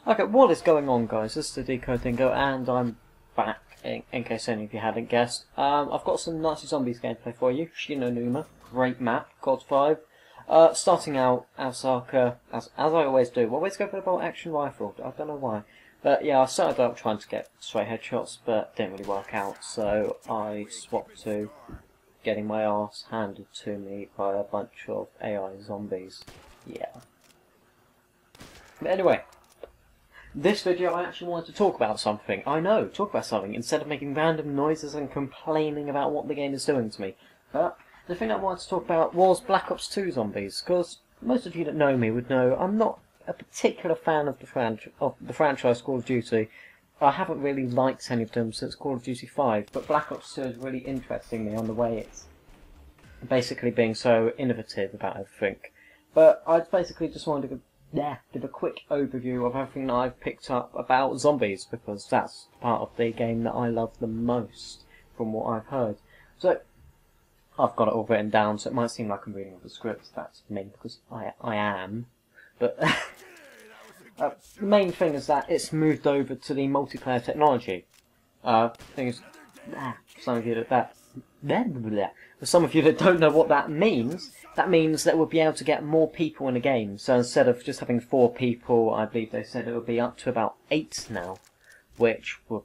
Okay, what is going on, guys? This is the TheDecodeddingo, and I'm back, in case any of you hadn't guessed. I've got some Nazi Zombies gameplay for you. Numa, great map, COD 5. Starting out, as I always do. I always go for the bolt action rifle, I don't know why. But yeah, I started out trying to get straight headshots, but didn't really work out, so I swapped to getting my arse handed to me by a bunch of AI zombies. Yeah. But anyway, this video I actually wanted to talk about something. I know, talk about something, instead of making random noises and complaining about what the game is doing to me. But the thing I wanted to talk about was Black Ops 2 zombies, because most of you that know me would know I'm not a particular fan of the franchise Call of Duty. I haven't really liked any of them since Call of Duty 5, but Black Ops 2 is really interesting me on the way it's basically being so innovative about everything. But I basically just wanted to give a quick overview of everything that I've picked up about zombies, because that's part of the game that I love the most, from what I've heard. So, I've got it all written down, so it might seem like I'm reading off the script. That's me, because I am. But the main thing is that it's moved over to the multiplayer technology. Thing is, for some of you that don't know what that means that we'll be able to get more people in a game. So instead of just having 4 people, I believe they said it would be up to about 8 now, which would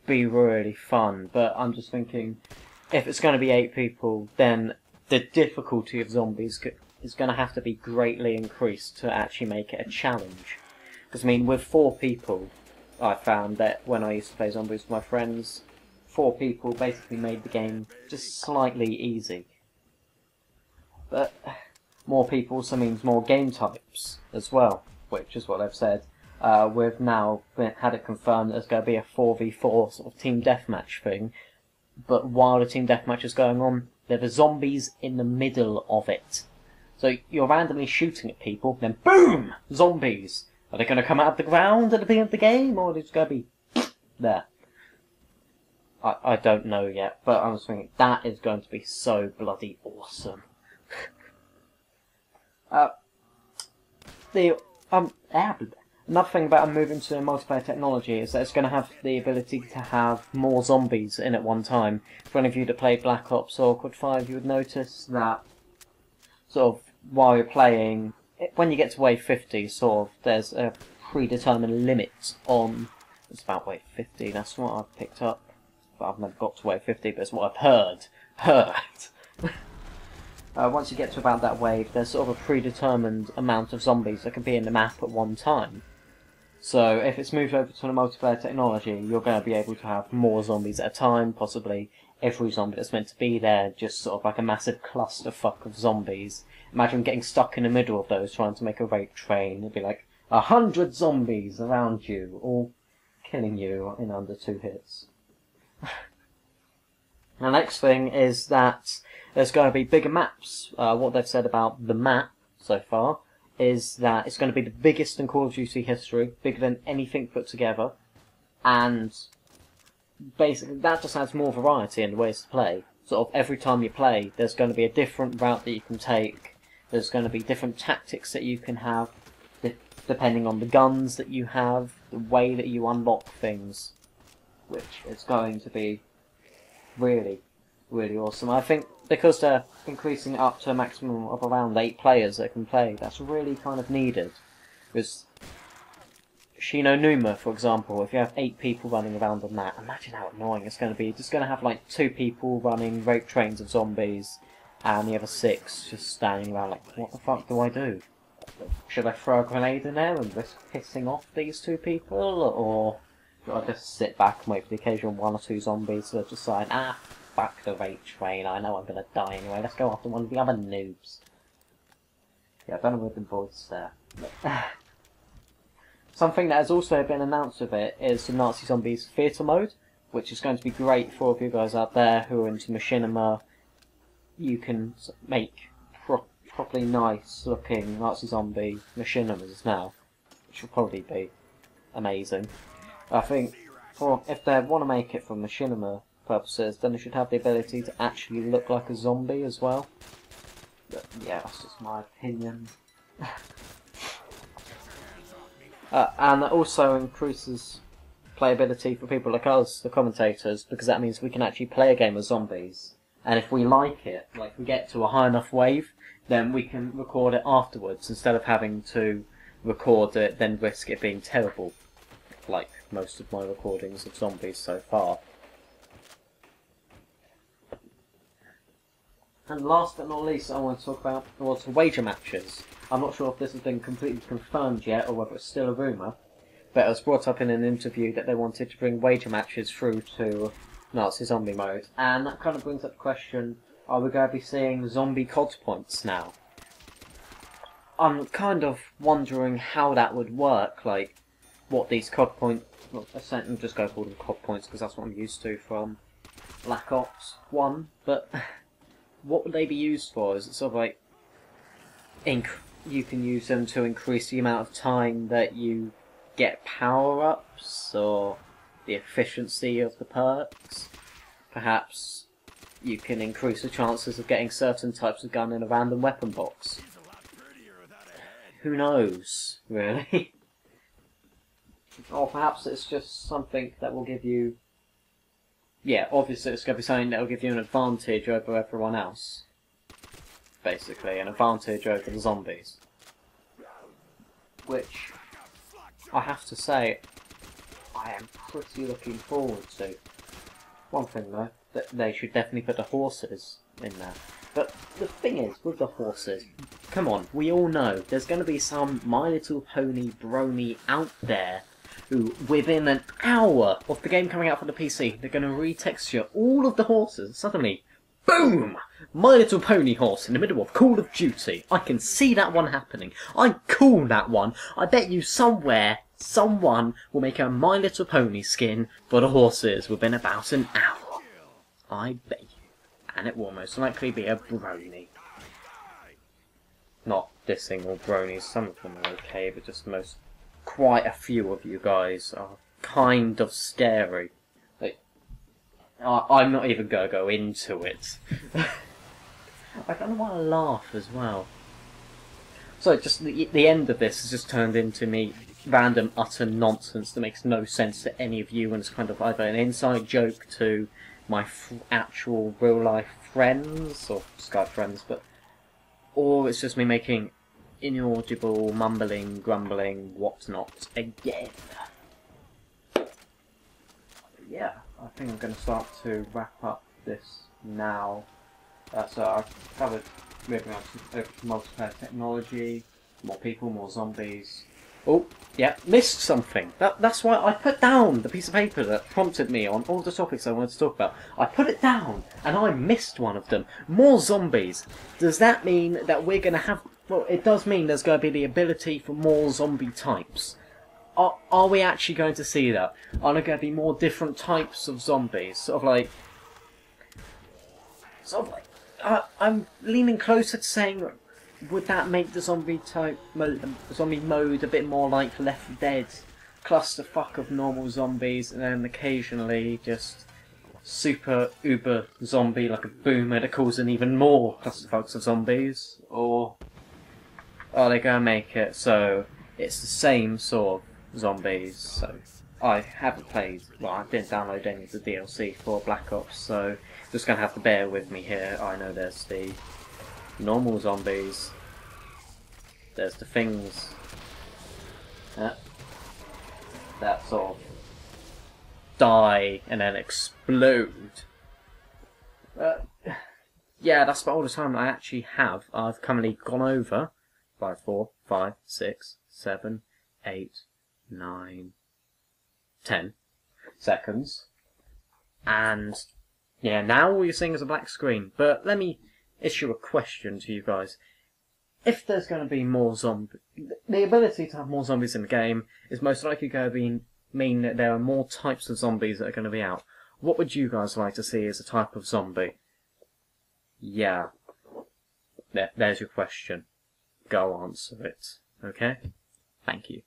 be really fun. But I'm just thinking, if it's going to be 8 people, then the difficulty of zombies is going to have to be greatly increased to actually make it a challenge. Because I mean, with 4 people, I found that when I used to play zombies with my friends, 4 people basically made the game just slightly easy. But more people also means more game types as well, which is what they've said. We've now had it confirmed that there's going to be a 4v4 sort of team deathmatch thing, but while the team deathmatch is going on, there are zombies in the middle of it. So you're randomly shooting at people, then BOOM! Zombies! Are they going to come out of the ground at the beginning of the game, or are they just going to be there? I don't know yet, but I was thinking that is going to be so bloody awesome. Another thing about moving to multiplayer technology is that it's going to have the ability to have more zombies in at one time. For any of you that played Black Ops or COD 5, you would notice that sort of while you're playing, when you get to wave 50, sort of there's a predetermined limit on. It's about wave 50. That's what I've picked up. I've never got to wave 50, but it's what I've heard. Once you get to about that wave, there's sort of a predetermined amount of zombies that can be in the map at one time. So if it's moved over to the multiplayer technology, you're going to be able to have more zombies at a time, possibly every zombie that's meant to be there, just sort of like a massive clusterfuck of zombies. Imagine getting stuck in the middle of those trying to make a rape train. It'd be like 100 zombies around you, all killing you in under 2 hits. The next thing is that there's going to be bigger maps. What they've said about the map so far is that it's going to be the biggest in Call of Duty history, bigger than anything put together, and basically that just adds more variety in the ways to play. Sort of every time you play, there's going to be a different route that you can take. There's going to be different tactics that you can have, depending on the guns that you have, the way that you unlock things, which is going to be really, really awesome. I think because they're increasing it up to a maximum of around 8 players that can play, that's really kind of needed. Because Numa, for example, if you have 8 people running around on that, imagine how annoying it's going to be. Just going to have like 2 people running rape trains of zombies, and the other 6 just standing around like, what the fuck do I do? Should I throw a grenade in there and risk pissing off these 2 people, or should I just sit back and wait for the occasional 1 or 2 zombies to decide, fuck the rape train, I know I'm gonna die anyway, let's go after one of the other noobs. Yeah, I don't know what the voice there. But something that has also been announced with it is the Nazi Zombies Theatre Mode, which is going to be great for all of you guys out there who are into machinima. You can make properly nice looking Nazi zombie machinimas now, which will probably be amazing. I think if they want to make it for machinima purposes, then they should have the ability to actually look like a zombie as well. But yeah, that's just my opinion. And that also increases playability for people like us, the commentators, because that means we can actually play a game of zombies. And if we like it, like we get to a high enough wave, then we can record it afterwards instead of having to record it, then risk it being terrible, like most of my recordings of zombies so far. And last but not least, I want to talk about was wager matches. I'm not sure if this has been completely confirmed yet, or whether it's still a rumour, but it was brought up in an interview that they wanted to bring wager matches through to Nazi zombie mode, and that kind of brings up the question, are we going to be seeing zombie COD points now? I'm kind of wondering how that would work, like, what these COD points, well, I'm just going to call them COD points because that's what I'm used to from Black Ops 1, but what would they be used for? Is it sort of like, you can use them to increase the amount of time that you get power-ups, or the efficiency of the perks? Perhaps you can increase the chances of getting certain types of gun in a random weapon box. Who knows, really? Or perhaps it's just something that will give you... Yeah, obviously it's going to be something that will give you an advantage over everyone else. Basically, an advantage over the zombies. Which, I have to say, I am pretty looking forward to. One thing though, that they should definitely put the horses in there. But the thing is, with the horses, come on, we all know there's going to be some My Little Pony brony out there who, within an hour of the game coming out for the PC, they're going to retexture all of the horses. Suddenly, boom! My Little Pony horse in the middle of Call of Duty. I can see that one happening. I call that one. I bet you somewhere, someone will make a My Little Pony skin for the horses within about an hour. I bet you. And it will most likely be a brony. Not dissing all bronies, some of them are okay, but just quite a few of you guys are kind of scary. Like, I'm not even going to go into it. I kind of want to laugh as well. So, just the end of this has just turned into me random utter nonsense that makes no sense to any of you, and it's kind of either an inside joke to my actual real-life friends, or Skype friends, or it's just me making inaudible, mumbling, grumbling, whatnot again. Yeah, I think I'm going to start to wrap up this now. So I've covered moving on to multiplayer technology, more people, more zombies. Oh, yeah, missed something. That's why I put down the piece of paper that prompted me on all the topics I wanted to talk about. I put it down, and I missed one of them. More zombies. Does that mean that we're going to have... Well, it does mean there's going to be the ability for more zombie types. Are we actually going to see that? Are there going to be more different types of zombies? Sort of like... I'm leaning closer to saying... Would that make the zombie mode a bit more like Left 4 Dead? Clusterfuck of normal zombies, and then occasionally just super uber zombie like a boomer that causing even more clusterfucks of zombies? Or are they going to make it so it's the same sort of zombies? So I haven't played, well, I didn't download any of the DLC for Black Ops, so just going to have to bear with me here. I know there's the normal zombies, there's the things that sort of die and then explode. Yeah, that's about all the time I actually have. I've currently gone over 5, 4, 5, 6, 7, 8, 9, 10 seconds. And yeah, now all you're seeing is a black screen. But let me issue a question to you guys. If there's going to be more zombies, the ability to have more zombies in the game is most likely going to mean that there are more types of zombies that are going to be out. What would you guys like to see as a type of zombie? Yeah. There's your question. Go answer it. Okay? Thank you.